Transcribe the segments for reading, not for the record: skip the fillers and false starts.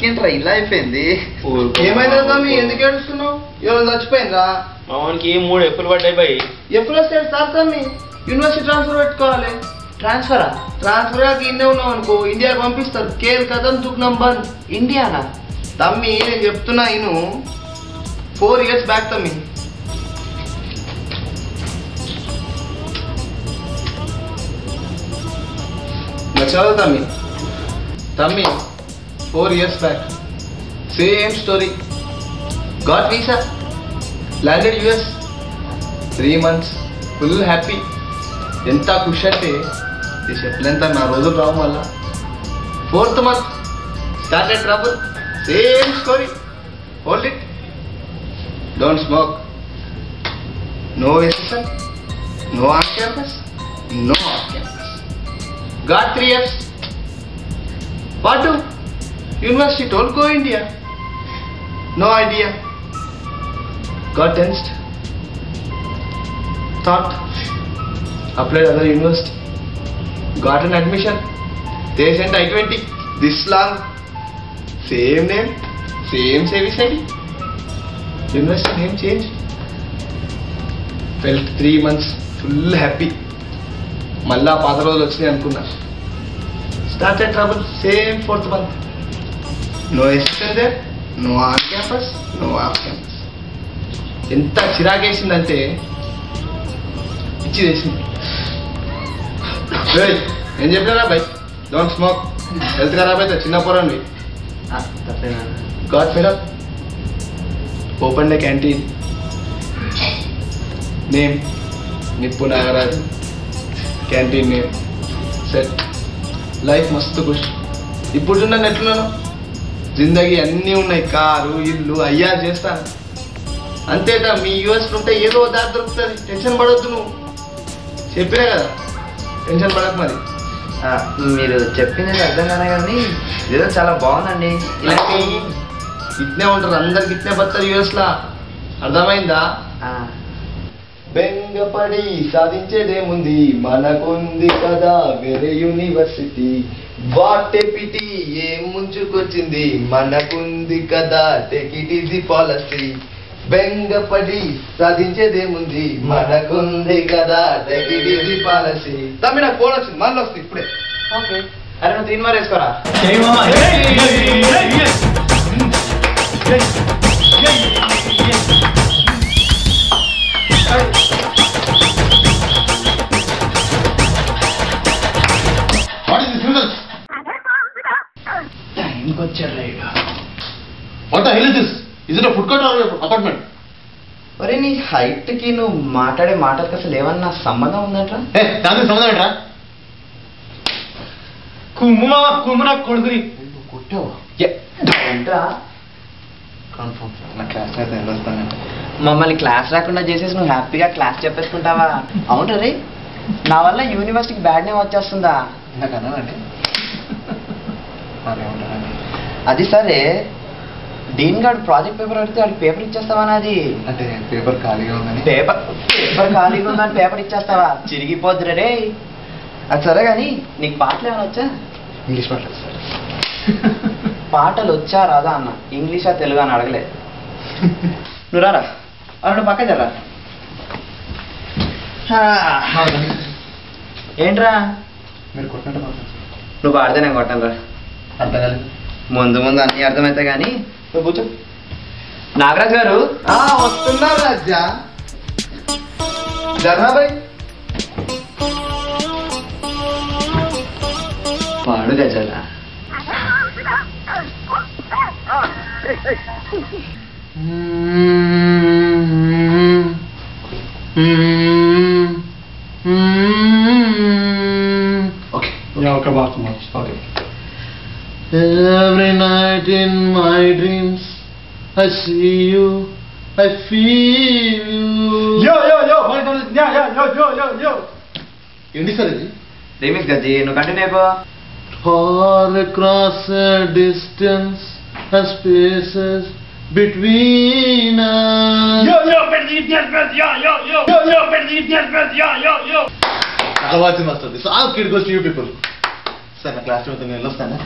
బతికేంట్రా ఇలా అయిపోయింది. ఏమైందా మీ ఎందుకు ఏడుస్తున్నావు? ఎవరు చచ్చిపోయిందా? మామూలుకి 3 ఎప్పులు పడ్డాయి బాయ్. ఎప్పుడు వస్తాడు సార్ తమ్మి? యూనివర్సిటీ ట్రాన్స్ఫర్ పెట్టుకోవాలి. ట్రాన్స్ఫరా? ట్రాన్స్ఫర్ కాక ఇన్నే ఉన్నావు అనుకో ఇండియాకి పంపిస్తారు. కేర్ కథం దుఃఖం బంద్. ఇండియానా? తమ్మి నేను చెప్తున్నా ఇను 4 years బ్యాక్ తమ్మి. చదువు తమ్మి. తమ్మి 4 years back same story. Got visa, landed US, 3 months full happy. ఎంత ఖుషి అంటే ఇది చెప్పలేంత. నా రోజులు రావు మళ్ళా. 4th month started trouble. Same story. Hold it. Don't smoke. No session. No on campus. No off campus. Got 3 Fs. What do? University told go India. No idea. Got tensed. Thought. Applied other university. Got an admission. They sent I-20. This long. Same name. Same service ID. University name change. Felt 3 months full happy. మళ్ళా పాత రోజులు వచ్చినాయి అనుకున్నా. Started trouble. Same 4th month. No ఎస్టెన్ there. No on campus. No off campus. ఎంత చిరాకేసిందంటే పిచ్చి వేసింది. ఏం చెప్పినారా బై? Don't smoke. హెల్త్ ఖరాబ్ అయితే చిన్న పోరండి. Got fed up. Open the canteen. Name నిప్పు Nagaraju. Canteen name set. Life మస్తు ఖుష్. ఇప్పుడు చూడండి ఎట్లున్నాను. జిందగీ అన్నీ ఉన్నాయి. కారు, ఇల్లు అయ్యా చేస్తాను. అంతేట మీ యూఎస్లో ఉంటే ఏదో దారి దొరుకుతుంది. టెన్షన్ పడవద్దు. నువ్వు చెప్పినా కదా టెన్షన్ పడక. మరి మీరు చెప్పింది అర్థం కాదా కానీ ఏదో చాలా బాగుందండి. ఇట్నే ఉంటారు అందరికి. ఇట్నే బతారు యూఎస్లా. అర్థమైందా? బెంగపడి సాధించేదేముంది, మనకుంది కదా వేరే యూనివర్సిటీ. వాటెపిటి ఏం ముంచుకొచ్చింది, మనకుంది కదా టేక్ ఇట్ ఈజీ పాలసీ. బెంగపడి సాధించేదేముంది, మనకుంది కదా టేక్ ఇట్ ఈజీ పాలసీ. తమ్మి నాకు ఫోన్ వచ్చింది, మళ్ళీ వస్తుంది ఇప్పుడే. ఓకే. అరే నువ్వు 3 వేసుకోరా. What the hell is this? Is it a food court or an apartment? అరే నీ హైట్ కి నువ్వు మాట్లాడే మాటలకు అసలు ఏమన్నా సంబంధం ఉందంట? దానికి సంబంధం ఏంట్రా? కుమ్మునా కొడుకుని కొట్టావు ఏంట్రా? కన్ఫర్మ్ నా క్లాస్ అయితే వెళ్ళొస్తానంటే మమ్మల్ని క్లాస్ రాకుండా చేసేసి నువ్వు హ్యాపీగా క్లాస్ చెప్పేసుకుంటావా? అవును రే, నా వల్ల యూనివర్సిటీకి బ్యాడ్ నేమ్ వచ్చేస్తుందా? నాకు అన్నానండి. అది సరే, డీన్ గారు ప్రాజెక్ట్ పేపర్ అడిగితే వాడికి పేపర్ ఇచ్చేస్తావా? అది అంటే పేపర్ ఖాళీగా ఉందని. పేపర్ ఖాళీగా ఉందని పేపర్ ఇచ్చేస్తావా? చిరిగిపోద్దురే రే. అది సరే కానీ నీకు పాటలు ఏమైనా వచ్చా? ఇంగ్లీష్ పాటలు సార్. పాటలు వచ్చా రాదా అన్న, ఇంగ్లీషా తెలుగు అని అడగలేదు. నువ్వు రారా, అక్కడ పక్క జరా. ఏంట్రా మీరు కొట్టినట్టు నువ్వు పాడితే నేను కొట్టాను రా. అర్థం కాలేదు. ముందు అన్ని అర్థమైతే కానీ నువ్వు కూర్చో. నాగరాజ్ గారు వస్తున్నారు రాజా. జర్నాబాయ్ పాడు గజాల. ఓకే. ఒక bath okay. Every night in my dreams I see you, I feel you. Yo. ఏంటి సార్ ఇది? రీమిక్స్ గజ్జి, నువ్వు కంటిన్యూ అయిపో. Far across a distance and spaces between us. చాలా బాగా వస్తుంది. So I'll kid goes to you people. Sir నా class నేను వెళ్ళొస్తాను.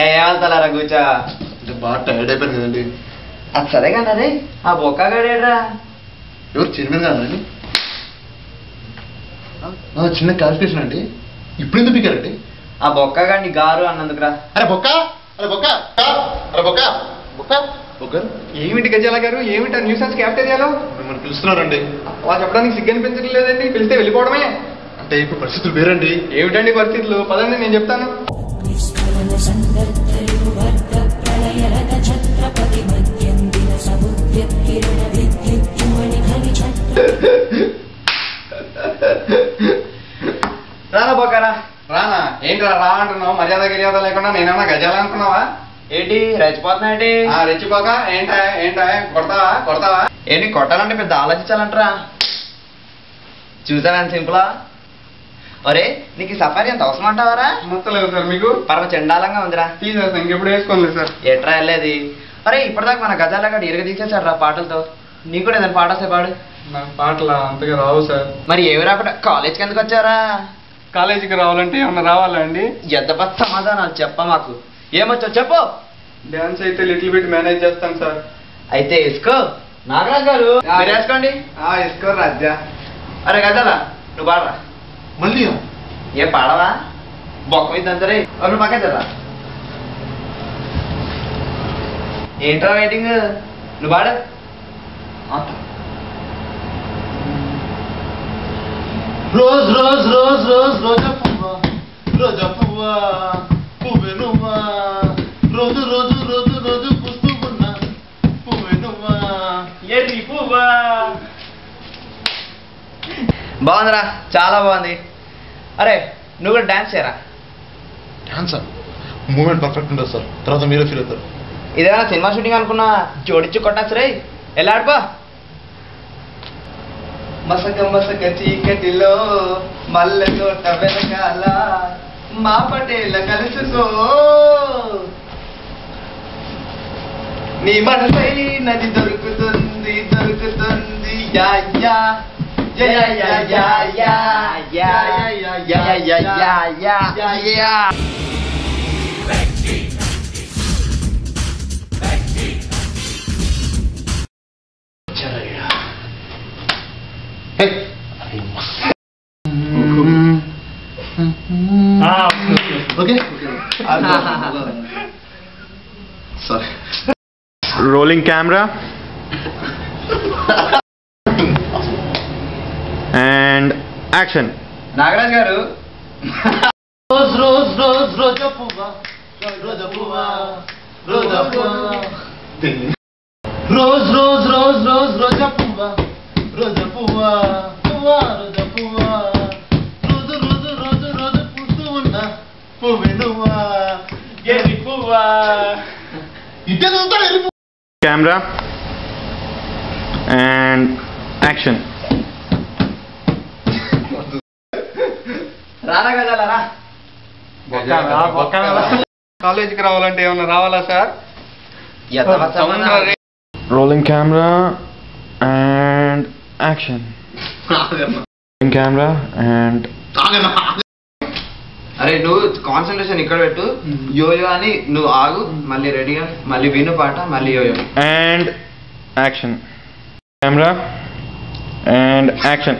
ఏమంతలారా కూర్చో. అంటే బాగా టైర్డ్ అయిపోయింది కదండి. అది సరే కానీ అదే ఆ బొక్కగాడేడ్రా. ఎవరు చిన్న కాదండి? చిన్న క్లారిఫికేషన్ అండి. ఇప్పుడు ఎందుకు పికారండి? ఆ బొక్కగాడిని గారు అన్నందుకురా. అరే బొక్క, అరే బొక్క, అరే బొక్క, బొక్క బొక్క. ఏమిటి గజాల గారు, ఏమిటి న్యూసెన్స్ క్యాఫ్టేరియాలో మిమ్మల్ని పిలుస్తున్నారండి. అలా చెప్పడానికి సిగ్గు అనిపించడం లేదండి. పిలిస్తే వెళ్ళిపోవడమే. అంటే ఇప్పుడు పరిస్థితులు వేరండి. ఏమిటండి పరిస్థితులు? పదండి నేను చెప్తాను. రానా బొక్కరా. రానా ఏంటి రా అంటున్నావు? మర్యాద గిర్యాద లేకుండా నేనేమన్నా గజాల అనుకున్నావా? ఏంటి రెచ్చిపోతున్నాయండి? రెచ్చిపోక ఏంటా కొడతావా? ఏంటి కొట్టాలంటే పెద్ద ఆలోచించాలంటరా. చూసావా సింపులా? ఒరే నీకు ఈ సఫారీ ఎంత అవసరం అంటావారా? నచ్చలేదు సార్ మీకు? పరమ చండాలంగా ఉందిరా. తీసేస్తాను, ఇంకెప్పుడు వేసుకోలేదు సార్. ఎట్రా వెళ్ళేది? అరే ఇప్పటిదాకా మన గజాలగాడు ఇరగ తీసేశాడు రా పాటలతో. నీకు కూడా ఏదైనా పాట వస్తే పాడు. నాకు పాటలు అంతగా రావు సార్. మరి ఏమి రాకుండా కాలేజ్కి ఎందుకు వచ్చారా? కాలేజీకి రావాలంటే ఏమన్నా రావాలా అండి? ఎంత సమాధానాలు చెప్ప మాకు. ఏమొచ్చో చెప్పు. డాన్స్ అయితే లిటిల్ బిట్ మేనేజ్ చేస్తాను సార్. అయితే వేసుకో. నాగరాజ్ గారు మీరు వేసుకోండి. వేసుకో రాజ్యా. అరే గజాల నువ్వు పాడరా. మళ్ళీ ఏ పాడవా? బొక్క మీద అంతరే అప్పుడు పక్కరా. ఏంట్రా వెయిటింగ్? నువ్వు పాడు. రోజ్ రోజ్ రోజ్ రోజ్ రోజా పువ్వా, రోజా పువ్వా, పువ్వే నువ్వా, రోజు రోజు రోజు రోజు పుస్తూ ఉన్నా, పువ్వే నువ్వా, ఎర్రి పువ్వా. బాగుందిరా, చాలా బాగుంది. అరే నువ్వు కూడా డాన్స్ చేయరా. డాన్సా? మూమెంట్ పర్ఫెక్ట్ ఉంటుంది సార్, తర్వాత మీరే ఫీల్ అవుతారు. ఇదేమైనా సినిమా షూటింగ్ అనుకున్నా? జోడించి కొట్టచ్చు రే. వెళ్ళాడుపా. మసక మసక చీకటిలో మల్లె తోట వెనకాల మా పటేల కలుసుకో, నీ మనసైనది దొరుకుతుంది దొరుకుతుంది. Yeah yeah yeah yeah yeah yeah yeah yeah yeah yeah yeah yeah. Okay sorry. Rolling camera and action. Nagaraj గారు రోజ్ రోజ్ రోజ్ రోజా పువ్వా, రోజా పువ్వా, రోజా పువ్వా, రోజ్ రోజ్ రోజ్ రోజ్ రోజా పువ్వా, రోజా పువ్వా, పువ్వా రోజా పువ్వా, రోజు రోజు రోజు రోజు పుస్తూ ఉన్నా, పువ్వే నువ్వా, ఎర్రి పువ్వా. ఇదే చదువుతాడు. Camera and action. రారా గజాలరా. కాలేజీకి రావాలంటే ఏమన్నా రావాలా sir? Rolling camera and action. Rolling camera and అరే నువ్వు కాన్సన్ట్రేషన్ ఇక్కడ పెట్టు. యోయో అని నువ్వు ఆగు, మళ్ళీ రెడీగా, మళ్ళీ విను పాట, మళ్ళీ yo yo and action. Camera and action.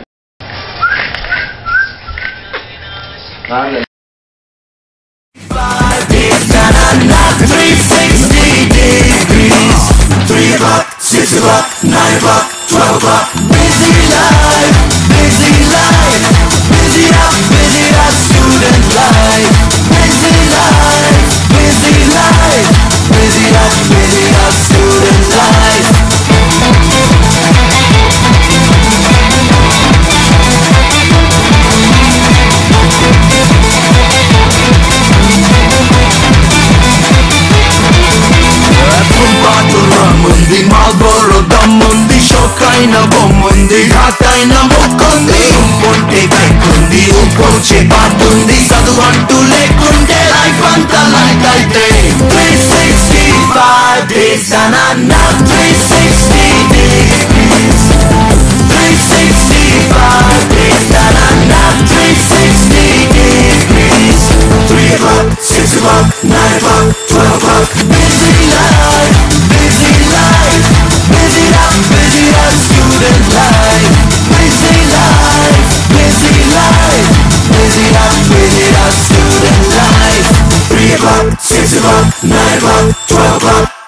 Marlboro దమ్ముంది, షోకైన బొమ్ముంది, ఘాటైన మొక్కుంది, ఉంటే కైకుంది, ఊపొచ్చే పాటుంది, చదువు అంటూ లేకుంటే లైఫ్ అంతా లైట్ అయితే 365 days and I'm not 360 degrees 365 days and I'm not 360 degrees 3 o'clock, 6 o'clock, 9 o'clock up, student life. 3 o'clock, 6 o'clock, 9 o'clock, 12 o'clock.